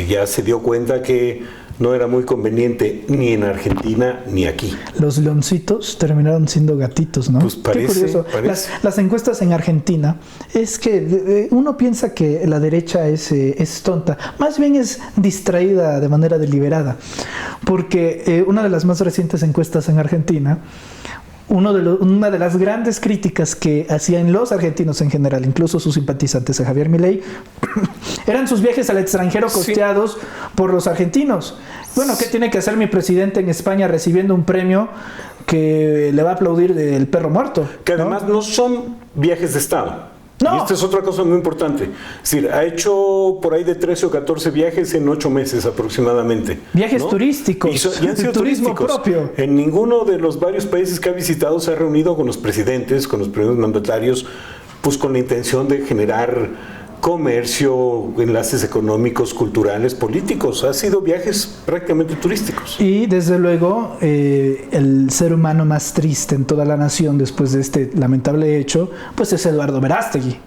Ya se dio cuenta que no era muy conveniente ni en Argentina ni aquí. Los leoncitos terminaron siendo gatitos, ¿no? Pues parece. Qué curioso. Las encuestas en Argentina, es que uno piensa que la derecha es tonta, más bien es distraída de manera deliberada, porque una de las más recientes encuestas en Argentina, una de las grandes críticas que hacían los argentinos en general, incluso sus simpatizantes a Javier Milei, eran sus viajes al extranjero costeados por los argentinos. Bueno, ¿qué tiene que hacer mi presidente en España recibiendo un premio que le va a aplaudir el perro muerto? Que además no son viajes de Estado. No. Y esta es otra cosa muy importante. Es decir, ha hecho por ahí de 13 o 14 viajes en 8 meses aproximadamente. Viajes, ¿no? Turísticos. Y han sido turismo turísticos. Propio. En ninguno de los varios países que ha visitado se ha reunido con los presidentes, con los primeros mandatarios, pues con la intención de generar comercio, enlaces económicos, culturales, políticos. Ha sido viajes prácticamente turísticos. Y desde luego el ser humano más triste en toda la nación después de este lamentable hecho, pues es Eduardo Verástegui.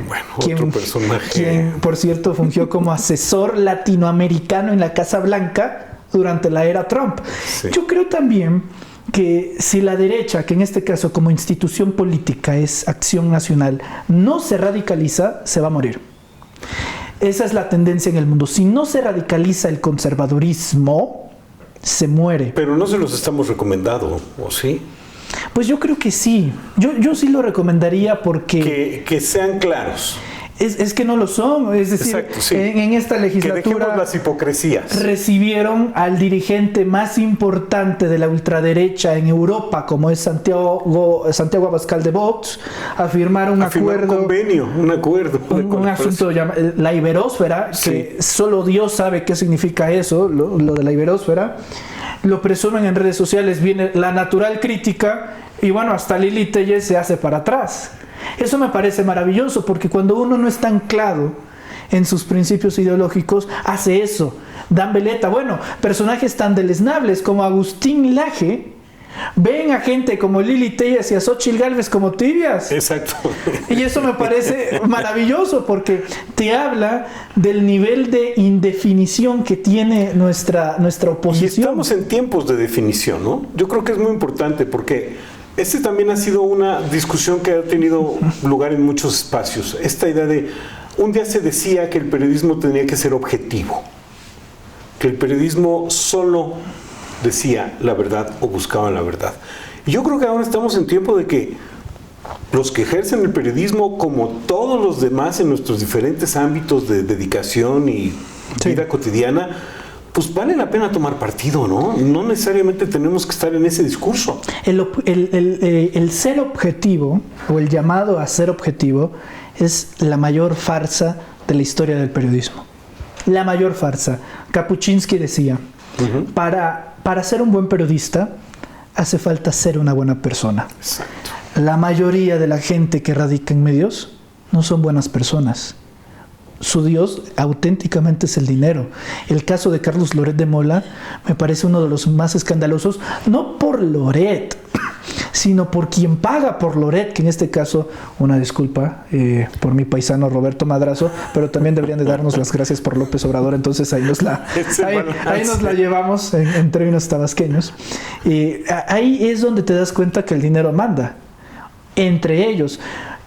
Bueno, otro personaje. Quien, por cierto, fungió como asesor latinoamericano en la Casa Blanca durante la era Trump. Sí. Yo creo también que si la derecha, que en este caso como institución política es Acción Nacional, no se radicaliza, se va a morir. Esa es la tendencia en el mundo. Si no se radicaliza el conservadurismo, se muere. Pero no se los estamos recomendando, ¿o sí? Pues yo creo que sí. Yo sí lo recomendaría porque... Que sean claros. Es que no lo son, es decir, exacto, sí. en esta legislatura que dejemos las hipocresías. Recibieron al dirigente más importante de la ultraderecha en Europa, como es Santiago Abascal de Vox, a firmar un acuerdo, un acuerdo, un asunto llamado la iberósfera, sí. Que solo Dios sabe qué significa eso, lo de la iberósfera. Lo presumen en redes sociales, viene la natural crítica y bueno, hasta Lili Tellez se hace para atrás. Eso me parece maravilloso porque cuando uno no está anclado en sus principios ideológicos, hace eso, dan veleta. Bueno, personajes tan deleznables como Agustín Laje ven a gente como Lili Tellez y a Xóchitl Gálvez como tibias. Exacto. Y eso me parece maravilloso porque te habla del nivel de indefinición que tiene nuestra oposición. Y estamos en tiempos de definición, ¿no? Yo creo que es muy importante porque este también ha sido una discusión que ha tenido lugar en muchos espacios. Esta idea de, un día se decía que el periodismo tenía que ser objetivo, que el periodismo solo decía la verdad o buscaba la verdad. Y yo creo que ahora estamos en tiempo de que los que ejercen el periodismo, como todos los demás en nuestros diferentes ámbitos de dedicación y vida cotidiana, pues vale la pena tomar partido, ¿no? No necesariamente tenemos que estar en ese discurso. El ser objetivo, o el llamado a ser objetivo, es la mayor farsa de la historia del periodismo. La mayor farsa. Kapuczynski decía, para ser un buen periodista, hace falta ser una buena persona. Exacto. la mayoría de la gente que radica en medios no son buenas personas. Su Dios auténticamente es el dinero. El caso de Carlos Loret de Mola me parece uno de los más escandalosos, no por Loret, sino por quien paga por Loret, que en este caso, una disculpa por mi paisano Roberto Madrazo, pero también deberían de darnos las gracias por López Obrador, entonces ahí nos la llevamos en términos tabasqueños. Ahí es donde te das cuenta que el dinero manda, entre ellos.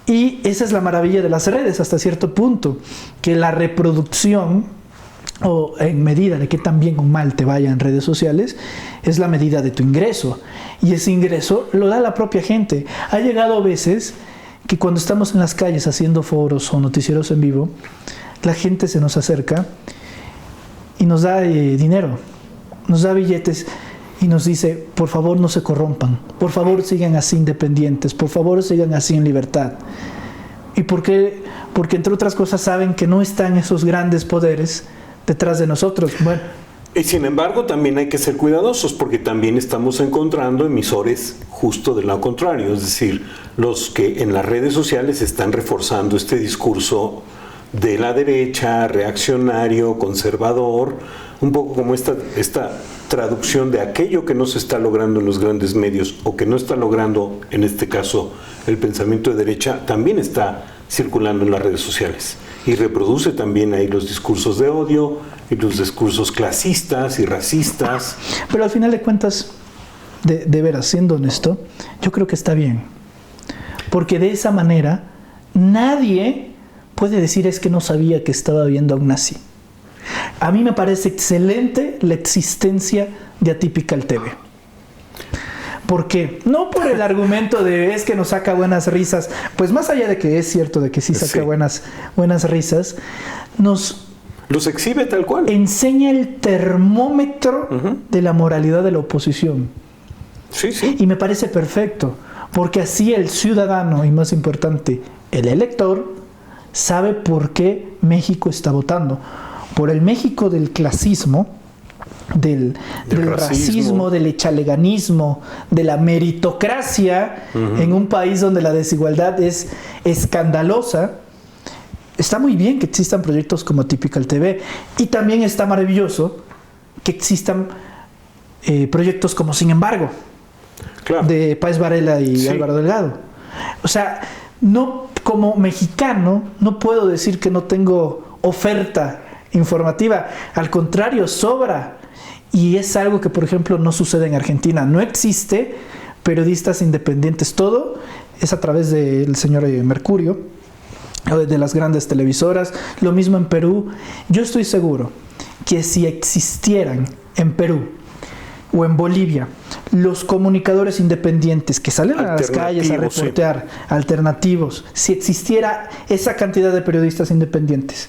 Y esa es la maravilla de las redes hasta cierto punto, que la reproducción, o en medida de qué tan bien o mal te vaya en redes sociales, es la medida de tu ingreso. Y ese ingreso lo da la propia gente. Ha llegado veces que cuando estamos en las calles haciendo foros o noticieros en vivo, la gente se nos acerca y nos da dinero, nos da billetes y nos dice: por favor no se corrompan, por favor sigan así independientes, por favor sigan así en libertad. ¿Y por qué? Porque entre otras cosas saben que no están esos grandes poderes detrás de nosotros. Bueno. Y sin embargo también hay que ser cuidadosos, porque también estamos encontrando emisores justo del lado contrario, es decir, los que en las redes sociales están reforzando este discurso de la derecha, reaccionario, conservador, un poco como esta traducción de aquello que no se está logrando en los grandes medios, o que no está logrando, en este caso, el pensamiento de derecha, también está circulando en las redes sociales. Y reproduce también ahí los discursos de odio y los discursos clasistas y racistas. Pero al final de cuentas, de veras, siendo honesto, yo creo que está bien. Porque de esa manera, nadie puede decir: es que no sabía que estaba viendo a un nazi. A mí me parece excelente la existencia de Atypical TV. ¿Por qué? No por el argumento de es que nos saca buenas risas, pues más allá de que es cierto de que sí saca buenas risas, los exhibe tal cual. Enseña el termómetro de la moralidad de la oposición. Sí, sí. Y me parece perfecto, porque así el ciudadano, y más importante, el elector, sabe por qué México está votando. Por el México del clasismo, del racismo, del echaleganismo, de la meritocracia, en un país donde la desigualdad es escandalosa. Está muy bien que existan proyectos como Atypical TV, y también está maravilloso que existan proyectos como Sin Embargo, claro, de Páez Varela y Álvaro Delgado. O sea, no, como mexicano no puedo decir que no tengo oferta informativa, al contrario, sobra. Y es algo que, por ejemplo, no sucede en Argentina. No existe periodistas independientes. Todo es a través del señor Mercurio, de las grandes televisoras. Lo mismo en Perú. Yo estoy seguro que si existieran en Perú o en Bolivia los comunicadores independientes que salen a las calles a reportear, alternativos, si existiera esa cantidad de periodistas independientes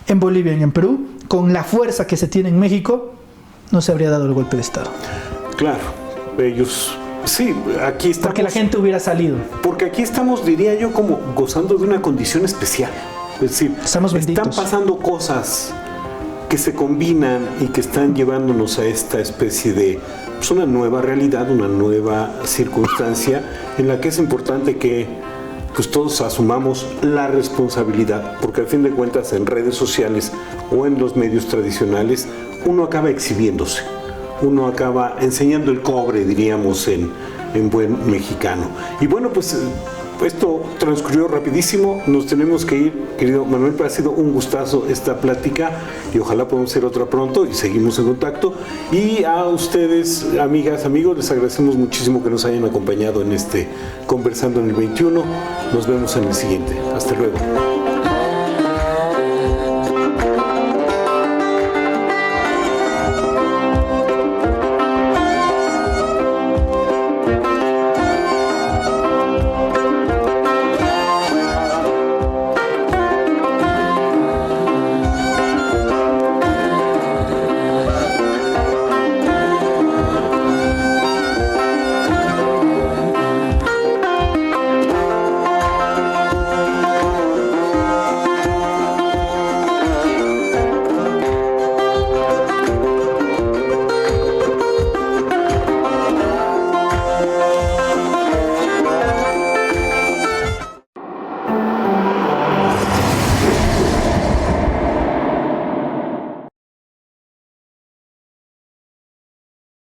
en Bolivia y en Perú, con la fuerza que se tiene en México, no se habría dado el golpe de Estado. Claro, ellos... Sí, aquí estamos... Porque la gente hubiera salido. Porque aquí estamos, diría yo, como gozando de una condición especial. Es decir, están pasando cosas que se combinan y que están llevándonos a esta especie de... pues una nueva realidad, una nueva circunstancia en la que es importante que pues todos asumamos la responsabilidad, porque al fin de cuentas en redes sociales o en los medios tradicionales uno acaba exhibiéndose, uno acaba enseñando el cobre, diríamos en buen mexicano. Y bueno, pues esto transcurrió rapidísimo, nos tenemos que ir, querido Manuel, pero ha sido un gustazo esta plática y ojalá podamos hacer otra pronto y seguimos en contacto. Y a ustedes, amigas, amigos, les agradecemos muchísimo que nos hayan acompañado en este Conversando en el 21. Nos vemos en el siguiente. Hasta luego.